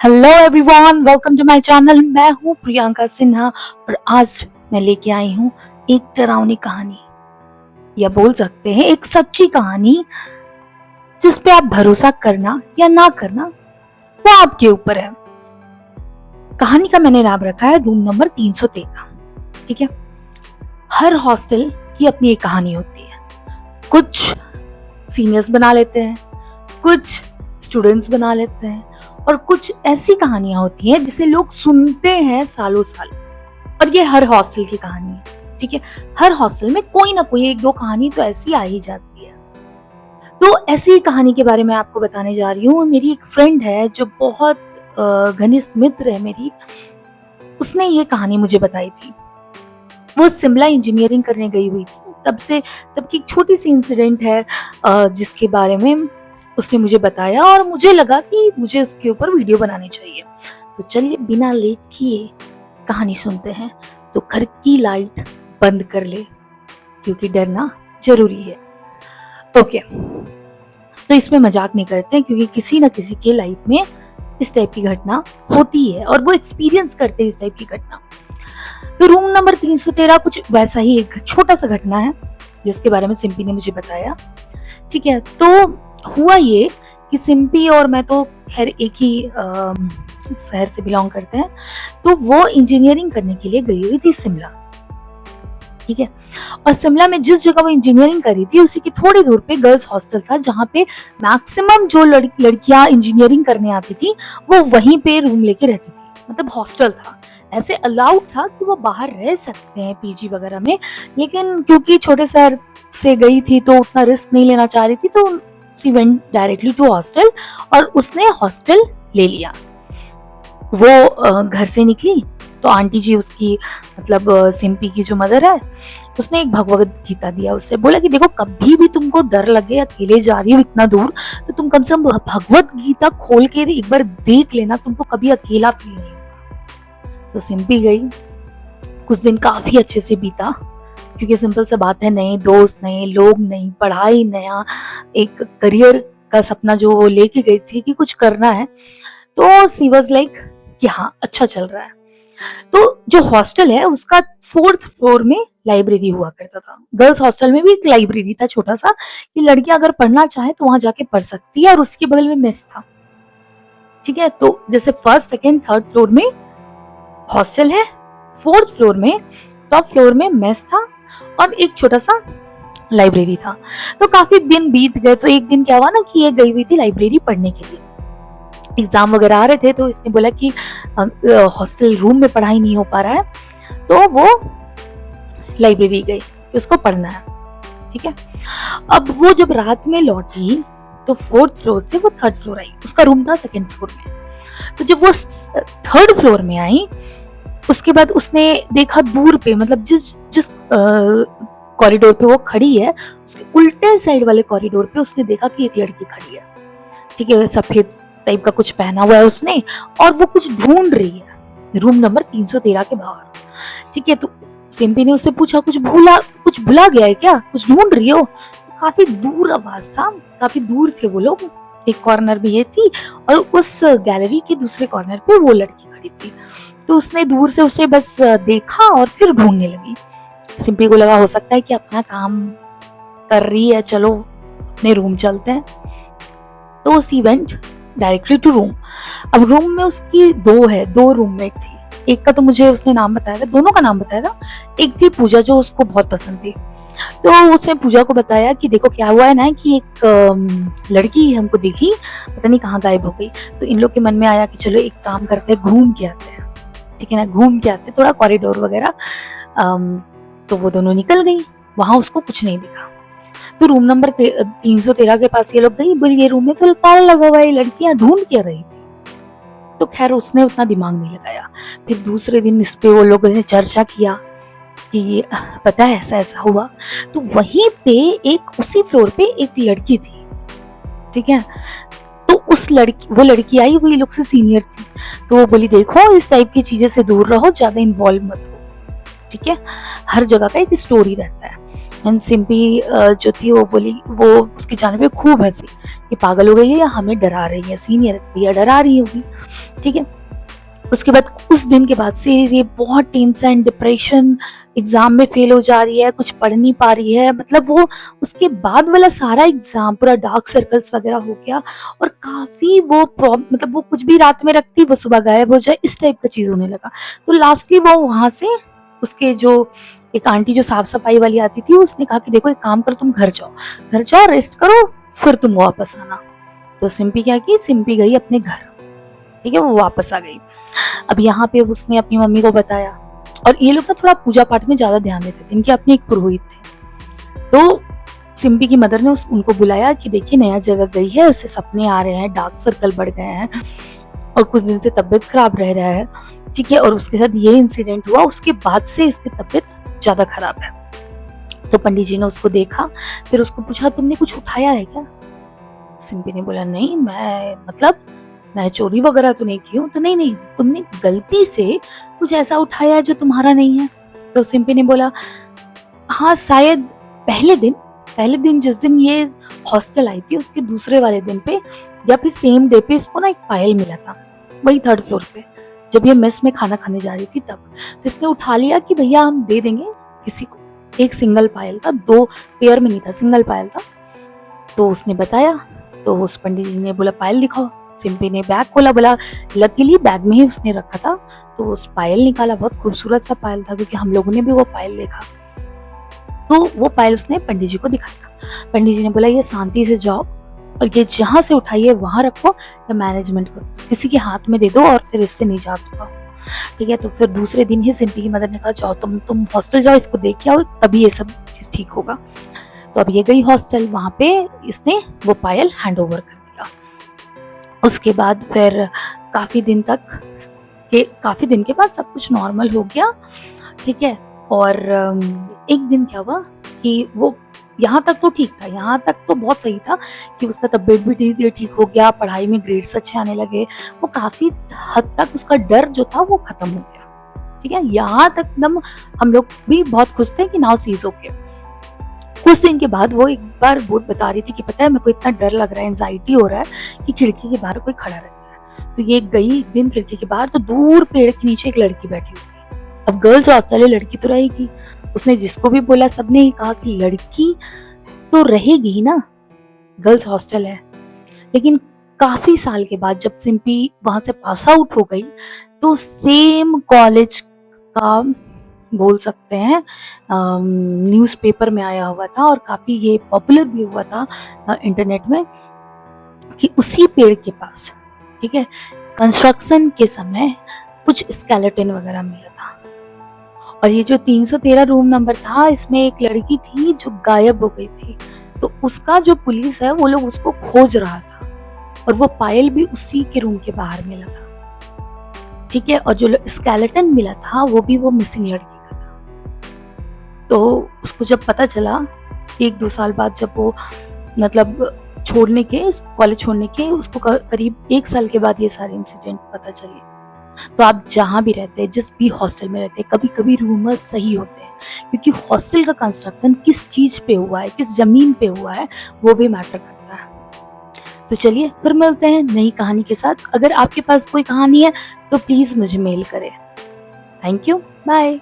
Hello everyone, welcome to my channel. मैं हूँ प्रियंका सिन्हा और आज मैं लेके आई हूँ एक डरावनी कहानी, या बोल सकते हैं एक सच्ची कहानी, जिस पे आप भरोसा करना या ना करना वो आपके ऊपर है। कहानी का मैंने नाम रखा है रूम नंबर 313। ठीक है, हर हॉस्टल की अपनी एक कहानी होती है। कुछ सीनियर्स बना लेते हैं, कुछ स्टूडेंट्स बना लेते हैं, और कुछ ऐसी कहानियां होती हैं जिसे लोग सुनते हैं सालों साल। और ये हर हॉस्टल की कहानी है। ठीक है, हर हॉस्टल में कोई ना कोई एक दो कहानी तो ऐसी आ ही जाती है। तो ऐसी ही कहानी के बारे में आपको बताने जा रही हूँ। मेरी एक फ्रेंड है जो बहुत घनिष्ठ मित्र है मेरी, उसने ये कहानी मुझे बताई थी। वो शिमला इंजीनियरिंग करने गई हुई थी। तब की एक छोटी सी इंसिडेंट है जिसके बारे में उसने मुझे बताया, और मुझे लगा कि मुझे उसके ऊपर वीडियो बनानी चाहिए। तो चलिए बिना लेट किए कहानी सुनते हैं। तो घर की लाइट बंद कर ले, क्योंकि डरना जरूरी है। ओके, तो इसमें मजाक नहीं करते हैं, क्योंकि किसी ना किसी के लाइफ में इस टाइप की घटना होती है और वो एक्सपीरियंस करते हैं इस टाइप की घटना। तो रूम नंबर 313 कुछ वैसा ही एक छोटा सा घटना है जिसके बारे में सिंपी ने मुझे बताया। ठीक है, तो हुआ ये कि सिंपी और मैं तो खैर एक ही शहर से बिलोंग करते हैं। तो वो इंजीनियरिंग करने के लिए गई हुई थी शिमला। ठीक है, और शिमला में जिस जगह वो इंजीनियरिंग करी थी उसी की थोड़ी दूर पे गर्ल्स हॉस्टल था, जहाँ पे मैक्सिमम जो लड़कियां इंजीनियरिंग करने आती थी वो वहीं पे रूम लेके रहती थी। मतलब हॉस्टल था, ऐसे अलाउड था कि वो बाहर रह सकते हैं पीजी वगैरह में, लेकिन क्योंकि छोटे शहर से गई थी तो उतना रिस्क नहीं लेना चाह रही थी, तो she went directly to hostel और उसने हॉस्टल ले लिया। वो घर से निकली तो आंटी जी उसकी, मतलब सिंपी की जो मदर है, उसने एक भगवत गीता दिया। उससे बोला कि देखो, कभी भी तुमको डर लगे, अकेले जा रही हो इतना दूर, तो तुम कम से कम भगवत गीता खोल के एक बार देख लेना, तुमको कभी अकेला फील नहीं होगा। तो सिंपी गई। कुछ दिन काफी अच्छे से बीता, क्योंकि सिंपल सा बात है, नए दोस्त, नए लोग, नई पढ़ाई, नया एक करियर का सपना जो वो लेके गई थी कि कुछ करना है। तो सी वाज लाइक कि हाँ, अच्छा चल रहा है। तो जो हॉस्टल है उसका 4th फ्लोर में लाइब्रेरी हुआ करता था। गर्ल्स हॉस्टल में भी एक लाइब्रेरी था छोटा सा, कि लड़कियां अगर पढ़ना चाहे तो वहां जाके पढ़ सकती है, और उसके बगल में मेस था। ठीक है, तो जैसे 1st, 2nd, 3rd फ्लोर में हॉस्टल है, 4th फ्लोर में, टॉप फ्लोर में मेस था और एक छोटा सा लाइब्रेरी था। तो काफी दिन बीत गए। तो एक दिन क्या हुआ ना कि ये गई हुई थी लाइब्रेरी पढ़ने के लिए, एग्जाम वगैरह आ रहे थे, तो इसने बोला कि हॉस्टल रूम में पढ़ाई नहीं हो पा रहा है, तो वो लाइब्रेरी गई कि उसको पढ़ना है। ठीक है, अब वो जब रात में लौटी तो 4th फ्लोर से वो 3rd फ्लोर आई। उसका रूम था 2nd फ्लोर में। तो जब वो 3rd फ्लोर में आई, उसके बाद उसने देखा दूर पे, मतलब जिस जिस कॉरिडोर पे वो खड़ी है, उसके उल्टे साइड वाले कॉरिडोर पे उसने देखा कि एक लड़की खड़ी है। ठीक है, सफेद टाइप का कुछ पहना हुआ है उसने, और वो कुछ ढूंढ रही है रूम नंबर 313 के बाहर। ठीक है, तो सिंपी ने उससे पूछा, कुछ भुला गया है क्या, कुछ ढूंढ रही हो? तो काफी दूर आवाज था, काफी दूर थे वो लोग। एक कॉर्नर में ये थी और उस गैलरी के दूसरे कॉर्नर पे वो लड़की खड़ी थी। तो उसने दूर से उसे बस देखा और फिर ढूंढने लगी। सिंपी को लगा हो सकता है कि अपना काम कर रही है, चलो अपने रूम चलते हैं। तो she went directly to room. अब रूम में उसकी दो रूममेट थी। एक का तो मुझे उसने नाम बताया था, दोनों का नाम बताया था। एक थी पूजा, जो उसको बहुत पसंद थी। तो उसने पूजा को बताया कि देखो क्या हुआ है ना, कि एक लड़की हमको दिखी, पता नहीं कहाँ गायब हो गई। तो इन लोग के मन में आया कि चलो एक काम करते हैं, घूम के आते हैं। ठीक है ना, घूम के आते थोड़ा कॉरिडोर वगैरह। तो वो दोनों निकल गई, वहां उसको कुछ नहीं दिखा। तो रूम नंबर 313 के पास ये लोग गई, बोली ये रूम में तो ताला लगा हुआ है, लड़कियां ढूंढ क्या रही थी। तो खैर उसने उतना दिमाग नहीं लगाया। फिर दूसरे दिन इस पे वो लोगों ने चर्चा किया कि पता है ऐसा ऐसा हुआ। तो वहीं पे एक उसी फ्लोर पे एक लड़की थी। ठीक है, तो वो लड़की आई, वो ये लोग से सीनियर थी। तो वो बोली देखो, इस टाइप की चीजें से दूर रहो, ज्यादा इन्वॉल्व मत हो। ठीक है, हर जगह का एक स्टोरी रहता है। एंड सिम्पी जो थी वो बोली, वो उसकी जाने पे खूब हंसी, ये पागल हो गई है या हमें डरा रही है, सीनियर भैया डरा रही होगी। ठीक है, उसके बाद उस दिन के बाद से ये बहुत टेंशन, डिप्रेशन, एग्जाम में फेल हो जा रही है, कुछ पढ़ नहीं पा रही है, मतलब वो उसके बाद वाला सारा एग्जाम पूरा डार्क सर्कल्स वगैरह हो गया, और काफी वो मतलब वो कुछ भी रात में रखती वो सुबह गायब हो जाए, इस टाइप का चीज होने लगा। तो लास्टली वो वहां से, उसके जो एक आंटी जो साफ सफाई वाली आती थी, उसने कहा कि देखो एक काम करो, तुम घर जाओ, घर जाओ रेस्ट करो, फिर तुम वापस आना। तो सिम्पी क्या की, सिम्पी गई अपने घर। ठीक है, वो वापस आ गई। अब यहाँ पे उसने अपनी मम्मी को बताया, और ये लोग ना थोड़ा पूजा पाठ में ज्यादा ध्यान देते थे, इनके अपने एक पुरोहित थे। तो सिम्पी की मदर ने उनको बुलाया कि देखिए नया जगह गई है, उसे सपने आ रहे हैं, डार्क सर्कल बढ़ गए हैं, और कुछ दिन से तबीयत खराब रह रहा है। ठीक है, और उसके साथ ये इंसिडेंट हुआ, उसके बाद से इसकी तबीयत ज्यादा खराब है। तो पंडित जी ने उसको देखा, फिर उसको पूछा तुमने कुछ उठाया है क्या? सिम्पी ने बोला नहीं, मैं चोरी वगैरह तो नहीं की हूँ। तो नहीं नहीं, तुमने गलती से कुछ ऐसा उठाया है जो तुम्हारा नहीं है। तो सिम्पी ने बोला हाँ शायद पहले दिन जिस दिन ये हॉस्टल आई थी, उसके दूसरे वाले दिन पे या फिर सेम डे पे इसको ना एक पायल मिला था, वही 3rd फ्लोर पे, जब ये मेस में खाना खाने जा रही थी तब। तो इसने उठा लिया कि भैया हम दे देंगे किसी को। एक सिंगल पायल था, 2 पेयर में नहीं था, सिंगल पायल था। तो उसने बताया, तो उस पंडित जी ने बोला पायल दिखाओ। सिम्पी ने बैग खोला, बोला लकीली बैग में ही उसने रखा था, तो उस पायल निकाला, बहुत खूबसूरत सा पायल था, क्योंकि हम लोगों ने भी वो पायल देखा। तो वो पायल उसने पंडित जी को दिखाया। पंडित जी ने बोला ये शांति से जाओ, और ये जहां से उठाइए वहां रखो, या मैनेजमेंट को किसी के हाथ में दे दो, और फिर इससे नहीं जा पाओ। ठीक है, तो फिर दूसरे दिन ही सिम्पी की मदर ने कहा जाओ तुम हॉस्टल जाओ, इसको देख के आओ, तभी ये सब चीज ठीक होगा। तो अब ये गई हॉस्टल, वहां पे इसने वो पायल हैंड ओवर कर दिया। उसके बाद फिर काफी दिन के बाद सब कुछ नॉर्मल हो गया। ठीक है, और एक दिन क्या हुआ कि वो, यहाँ तक तो ठीक था, यहाँ तक तो बहुत सही था कि उसका तबीयत भी धीरे धीरे ठीक हो गया, पढ़ाई में ग्रेड्स अच्छे आने लगे, वो काफी हद तक उसका डर जो था वो खत्म हो गया। ठीक है, यहाँ तक एकदम हम लोग भी बहुत खुश थे कि नाउ सी इज ओके। कुछ दिन के बाद वो एक बार वो बता रही थी कि पता है मेरे को इतना डर लग रहा है, एंजाइटी हो रहा है कि खिड़की के बाहर कोई खड़ा रहता है। तो ये गई एक दिन खिड़की के बाहर, तो दूर पेड़ के नीचे एक लड़की बैठी हुई थी। अब गर्ल्स हॉस्टल है, लड़की तो रहेगी। उसने जिसको भी बोला, सबने ही कहा कि लड़की तो रहेगी ही ना, गर्ल्स हॉस्टल है। लेकिन काफी साल के बाद जब सिम्पी वहां से पास आउट हो गई, तो सेम कॉलेज का बोल सकते हैं न्यूज़पेपर में आया हुआ था, और काफी ये पॉपुलर भी हुआ था इंटरनेट में, कि उसी पेड़ के पास, ठीक है, कंस्ट्रक्शन के समय कुछ स्केलेटन वगैरह मिला था। और ये जो 313 रूम नंबर था, इसमें एक लड़की थी जो गायब हो गई थी। तो उसका जो पुलिस है वो लोग उसको खोज रहा था, और वो पायल भी उसी के रूम के बाहर मिला था। ठीक है, और जो स्केलेटन मिला था वो भी वो मिसिंग लड़की का था। तो उसको जब पता चला 1-2 साल बाद, जब वो मतलब कॉलेज छोड़ने के उसको करीब 1 साल के बाद ये सारे इंसिडेंट पता चले। तो आप जहाँ भी रहते हैं, जिस भी हॉस्टल में रहते हैं, कभी कभी रूमर्स सही होते हैं, क्योंकि हॉस्टल का कंस्ट्रक्शन किस चीज पे हुआ है, किस जमीन पे हुआ है, वो भी मैटर करता है। तो चलिए फिर मिलते हैं नई कहानी के साथ। अगर आपके पास कोई कहानी है तो प्लीज मुझे मेल करें। Thank you, bye.